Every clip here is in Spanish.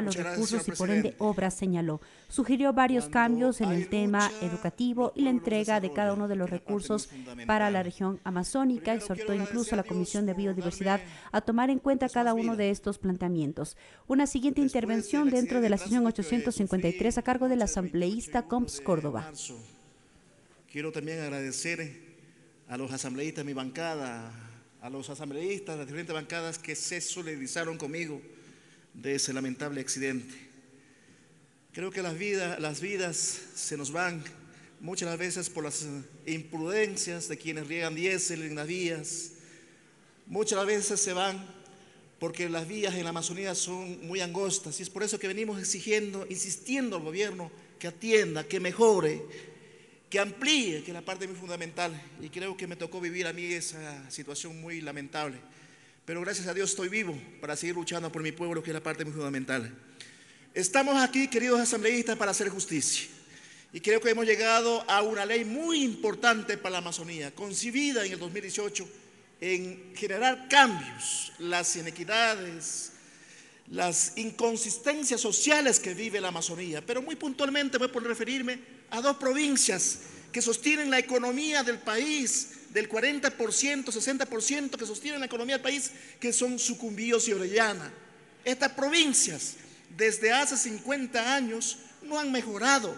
los Muchas gracias, recursos señor y por ende presidente. obras, señaló. Sugirió varios Cuando cambios en hay el tema lucha, educativo y la los pueblos entrega de cada uno desarrollan, de los que es la parte muy recursos para la fundamental. región amazónica. Primero quiero Exhortó incluso agradecer a a la Dios Comisión de por Biodiversidad darme a tomar en cuenta pues más cada uno vida. de estos planteamientos. Una siguiente Después del intervención dentro de accidente de la sesión tránsito que sufrí 853 a la cargo del noche del 28 y asambleísta 1 Comps de Córdoba. marzo, quiero también agradecer a los asambleístas de mi bancada, a los asambleístas de las diferentes bancadas que se solidarizaron conmigo de ese lamentable accidente. Creo que las vidas se nos van muchas veces por las imprudencias de quienes riegan diésel en las vías. Muchas veces se van porque las vías en la Amazonía son muy angostas y es por eso que venimos insistiendo al gobierno que atienda, que mejore, que amplíe, que es la parte muy fundamental. Y creo que me tocó vivir a mí esa situación muy lamentable. Pero gracias a Dios estoy vivo para seguir luchando por mi pueblo, que es la parte muy fundamental. Estamos aquí, queridos asambleístas, para hacer justicia. Y creo que hemos llegado a una ley muy importante para la Amazonía, concebida en el 2018 en generar cambios, las inequidades, las inconsistencias sociales que vive la Amazonía. Pero muy puntualmente voy a referirme a dos provincias que sostienen la economía del país, del 40%, 60% que sostienen la economía del país, que son Sucumbíos y Orellana. Estas provincias desde hace 50 años no han mejorado.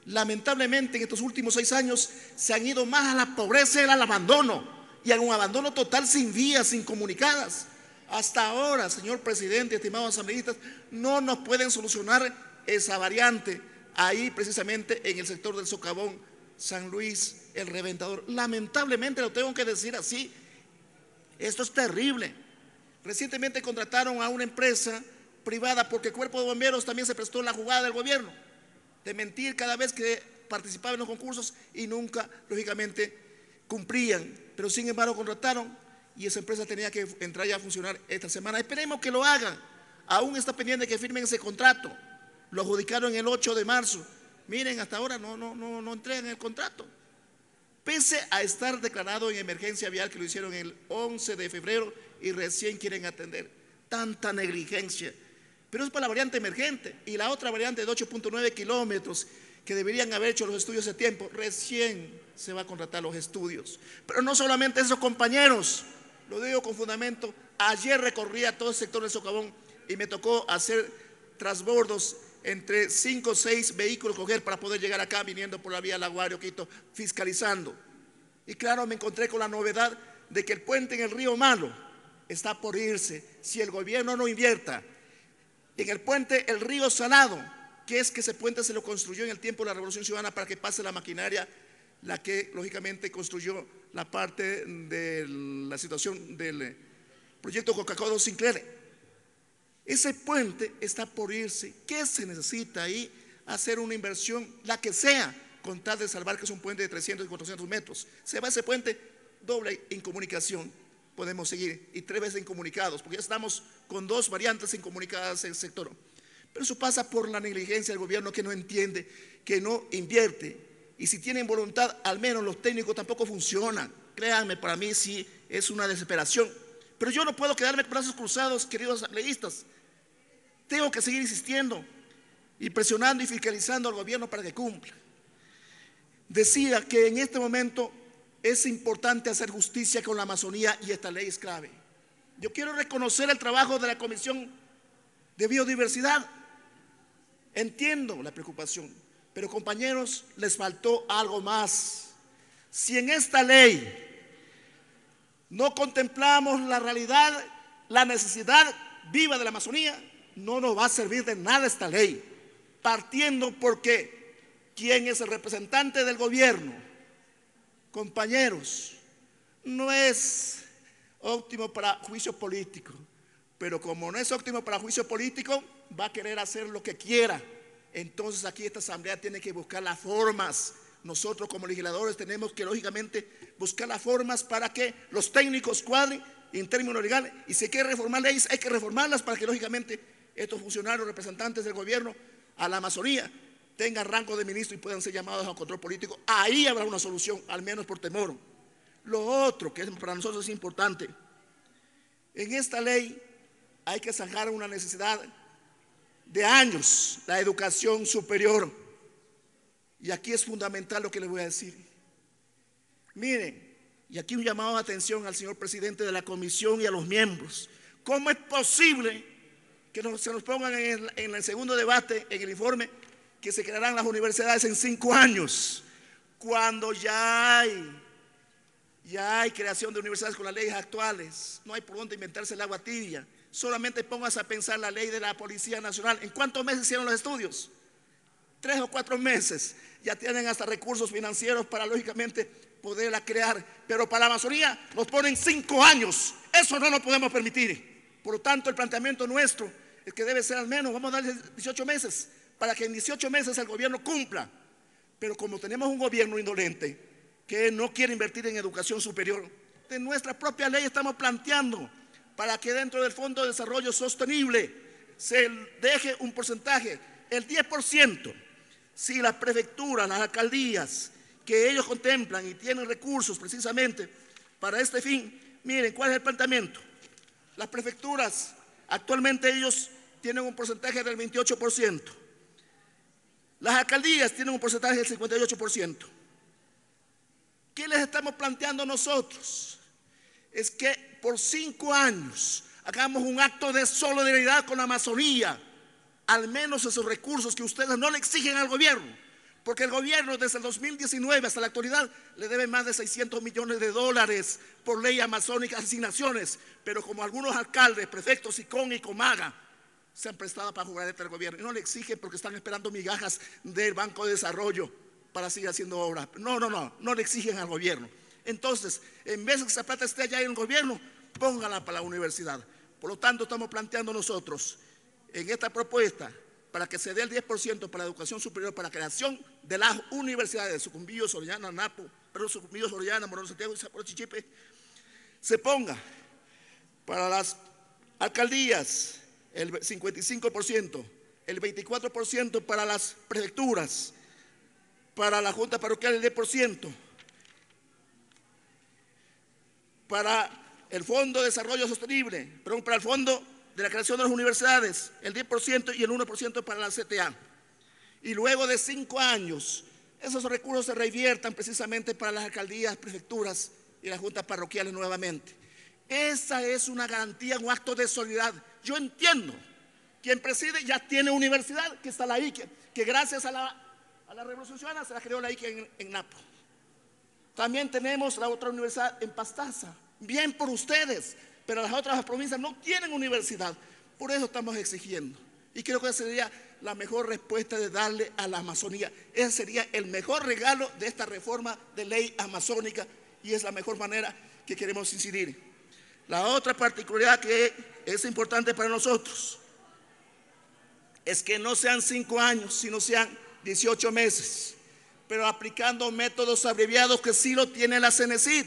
Lamentablemente en estos últimos 6 años se han ido más a la pobreza y al abandono, y a un abandono total, sin vías, sin comunicadas. Hasta ahora, señor presidente, estimados asambleístas, no nos pueden solucionar esa variante ahí precisamente en el sector del Socavón, San Luis, el Reventador. Lamentablemente lo tengo que decir así, esto es terrible. Recientemente contrataron a una empresa privada porque el Cuerpo de Bomberos también se prestó la jugada del gobierno de mentir cada vez que participaba en los concursos y nunca, lógicamente, cumplían. Pero sin embargo contrataron y esa empresa tenía que entrar ya a funcionar esta semana. Esperemos que lo hagan. Aún está pendiente que firmen ese contrato. Lo adjudicaron el 8 de marzo. Miren, hasta ahora no entregan el contrato. Pese a estar declarado en emergencia vial, que lo hicieron el 11 de febrero y recién quieren atender. Tanta negligencia. Pero es para la variante emergente. Y la otra variante de 8.9 kilómetros, que deberían haber hecho los estudios hace tiempo, recién se va a contratar los estudios. Pero no solamente eso, compañeros, lo digo con fundamento. Ayer recorría todo el sector del Socavón y me tocó hacer transbordos entre 5 o 6 vehículos coger para poder llegar acá viniendo por la vía Laguario, Quito, fiscalizando. Y claro, me encontré con la novedad de que el puente en el río Malo está por irse si el gobierno no invierta en el puente el río Salado, que es que ese puente se lo construyó en el tiempo de la Revolución Ciudadana para que pase la maquinaria, la que lógicamente construyó la parte de la situación del proyecto Coca-Cola Sinclair. Ese puente está por irse. ¿Qué se necesita ahí? Hacer una inversión, la que sea, con tal de salvar que es un puente de 300 y 400 metros. Se va ese puente, doble incomunicación. Podemos seguir, y 3 veces incomunicados, porque ya estamos con 2 variantes incomunicadas en el sector. Pero eso pasa por la negligencia del gobierno, que no entiende, que no invierte. Y si tienen voluntad, al menos los técnicos tampoco funcionan. Créanme, para mí sí es una desesperación. Pero yo no puedo quedarme con brazos cruzados, queridos asambleístas. Tengo que seguir insistiendo y presionando y fiscalizando al gobierno para que cumpla. Decía que en este momento es importante hacer justicia con la Amazonía y esta ley es clave. Yo quiero reconocer el trabajo de la Comisión de Biodiversidad. Entiendo la preocupación, pero compañeros, les faltó algo más. Si en esta ley no contemplamos la realidad, la necesidad viva de la Amazonía, no nos va a servir de nada esta ley. Partiendo porque quien es el representante del gobierno, compañeros, no es óptimo para juicio político, pero como no es óptimo para juicio político, va a querer hacer lo que quiera. Entonces aquí esta asamblea tiene que buscar las formas. Nosotros como legisladores tenemos que lógicamente buscar las formas para que los técnicos cuadren en términos legales, y si hay que reformar leyes, hay que reformarlas para que lógicamente estos funcionarios representantes del gobierno a la Amazonía tengan rango de ministro y puedan ser llamados a control político. Ahí habrá una solución, al menos por temor. Lo otro que para nosotros es importante, en esta ley hay que zanjar una necesidad, de años la educación superior. Y aquí es fundamental lo que les voy a decir. Miren, y aquí un llamado de atención al señor presidente de la comisión y a los miembros. ¿Cómo es posible que se nos pongan en el segundo debate, en el informe, que se crearán las universidades en 5 años, cuando ya hay creación de universidades con las leyes actuales? No hay por dónde inventarse el agua tibia. Solamente póngase a pensar la ley de la Policía Nacional. ¿En cuántos meses hicieron los estudios? 3 o 4 meses. Ya tienen hasta recursos financieros para, lógicamente, poderla crear. Pero para la Amazonía nos ponen 5 años. Eso no lo podemos permitir. Por lo tanto, el planteamiento nuestro es que debe ser al menos, vamos a darle 18 meses, para que en 18 meses el gobierno cumpla. Pero como tenemos un gobierno indolente que no quiere invertir en educación superior, de nuestra propia ley estamos planteando para que dentro del Fondo de Desarrollo Sostenible se deje un porcentaje, el 10%, si las prefecturas, las alcaldías, que ellos contemplan y tienen recursos precisamente para este fin. Miren, ¿cuál es el planteamiento? Las prefecturas, actualmente ellos tienen un porcentaje del 28%. Las alcaldías tienen un porcentaje del 58%. ¿Qué les estamos planteando nosotros? Es que por 5 años hagamos un acto de solidaridad con la Amazonía, al menos esos recursos que ustedes no le exigen al gobierno, porque el gobierno desde el 2019 hasta la actualidad le debe más de 600 millones de dólares por ley amazónica, asignaciones, pero como algunos alcaldes, prefectos, Sicón y Comaga, se han prestado para jugar entre el gobierno y no le exigen porque están esperando migajas del Banco de Desarrollo para seguir haciendo obras. No le exigen al gobierno. Entonces, en vez de que esa plata esté allá en el gobierno, póngala para la universidad. Por lo tanto, estamos planteando nosotros en esta propuesta para que se dé el 10% para la educación superior, para la creación de las universidades de Sucumbíos, Orellana, Napo, Sucumbíos, Orellana, Morón, Santiago y Sapporo, Chichipe, se ponga para las alcaldías el 55%, el 24% para las prefecturas, para la Junta Parroquial el 10%, para el Fondo de Desarrollo Sostenible, perdón, para el Fondo de la Creación de las Universidades, el 10% y el 1% para la CTA. Y luego de 5 años, esos recursos se reviertan precisamente para las alcaldías, prefecturas y las juntas parroquiales nuevamente. Esa es una garantía, un acto de solidaridad. Yo entiendo, quien preside ya tiene universidad, que está la IQUE, que gracias a la Revolución Ciudadana se la creó la IQUE en Napo. También tenemos la otra universidad en Pastaza, bien por ustedes, pero las otras provincias no tienen universidad. Por eso estamos exigiendo. Y creo que esa sería la mejor respuesta de darle a la Amazonía. Ese sería el mejor regalo de esta reforma de ley amazónica y es la mejor manera que queremos incidir. La otra particularidad que es importante para nosotros es que no sean 5 años, sino sean 18 meses, pero aplicando métodos abreviados que sí lo tiene la CENESID.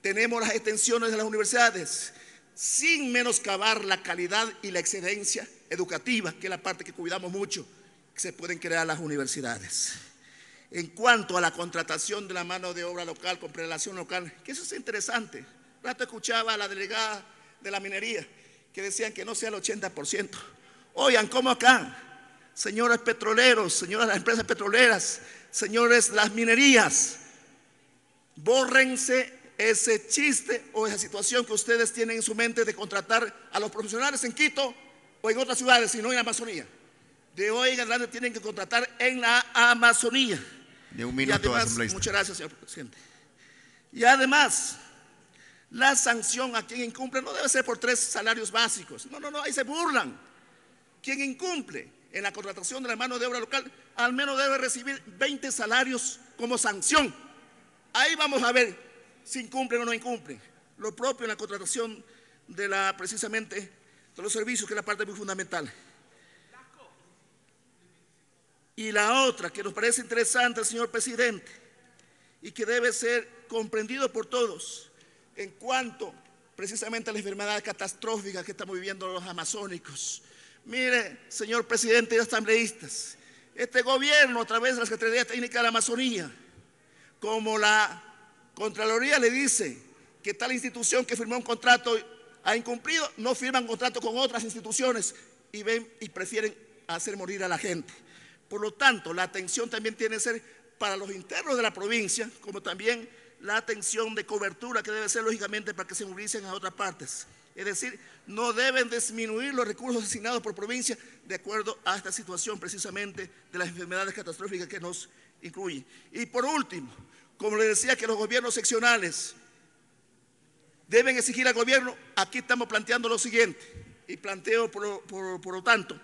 Tenemos las extensiones de las universidades, sin menoscabar la calidad y la excelencia educativa, que es la parte que cuidamos mucho, que se pueden crear las universidades. En cuanto a la contratación de la mano de obra local con prelación local, que eso es interesante. Rato escuchaba a la delegada de la minería que decían que no sea el 80%. Oigan, ¿cómo acá? Señores petroleros, señoras las empresas petroleras, señores las minerías, bórrense ese chiste o esa situación que ustedes tienen en su mente de contratar a los profesionales en Quito o en otras ciudades, sino en la Amazonía. De hoy en adelante tienen que contratar en la Amazonía. De un minuto, además, asambleísta. muchas gracias, señor presidente. Y además, la sanción a quien incumple no debe ser por 3 salarios básicos. No, ahí se burlan. Quien incumple en la contratación de la mano de obra local, al menos debe recibir 20 salarios como sanción. Ahí vamos a ver si incumplen o no incumplen. Lo propio en la contratación de precisamente de los servicios, que es la parte muy fundamental. Y la otra que nos parece interesante, señor presidente, y que debe ser comprendido por todos, en cuanto precisamente a la enfermedad catastrófica que estamos viviendo los amazónicos. Mire, señor presidente y asambleístas, este gobierno a través de la Secretaría Técnica de la Amazonía, como la Contraloría le dice que tal institución que firmó un contrato ha incumplido, no firman contrato con otras instituciones y prefieren a hacer morir a la gente. Por lo tanto, la atención también tiene que ser para los internos de la provincia, como también la atención de cobertura que debe ser lógicamente para que se movilicen a otras partes. Es decir, no deben disminuir los recursos asignados por provincia de acuerdo a esta situación precisamente de las enfermedades catastróficas que nos incluyen. Y por último, como les decía que los gobiernos seccionales deben exigir al gobierno, aquí estamos planteando lo siguiente, y planteo por lo tanto,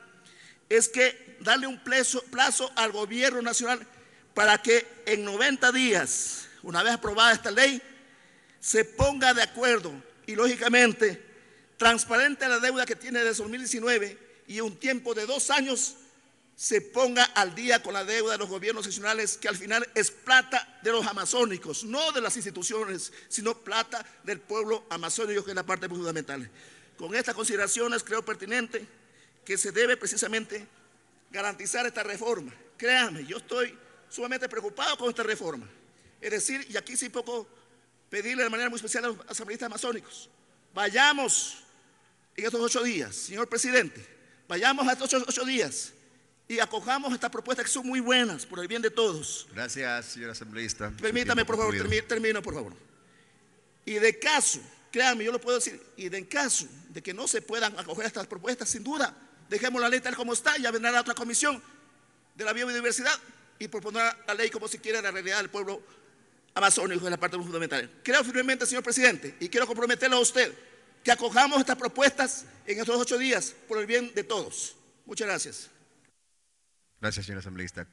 es que darle un plazo al gobierno nacional para que en 90 días, una vez aprobada esta ley, se ponga de acuerdo y lógicamente transparente la deuda que tiene desde 2019 y un tiempo de 2 años se ponga al día con la deuda de los gobiernos seccionales, que al final es plata de los amazónicos, no de las instituciones, sino plata del pueblo amazónico, que es la parte fundamental. Con estas consideraciones creo pertinente que se debe precisamente garantizar esta reforma. Créanme, yo estoy sumamente preocupado con esta reforma. Es decir, y aquí sí poco pedirle de manera muy especial a los asambleístas amazónicos, vayamos en estos 8 días, señor presidente, vayamos a estos 8 días y acojamos estas propuestas que son muy buenas por el bien de todos. Gracias, señor asambleísta. Permítame, por favor, termino, por favor. Y de caso, créanme, yo lo puedo decir, y de caso de que no se puedan acoger estas propuestas, sin duda, dejemos la ley tal como está, ya vendrá la otra comisión de la biodiversidad y proponer la ley como si quiera la realidad del pueblo amazónico, en la parte fundamental. Creo firmemente, señor presidente, y quiero comprometerlo a usted, que acojamos estas propuestas en estos 8 días por el bien de todos. Muchas gracias. Gracias, señor asambleísta.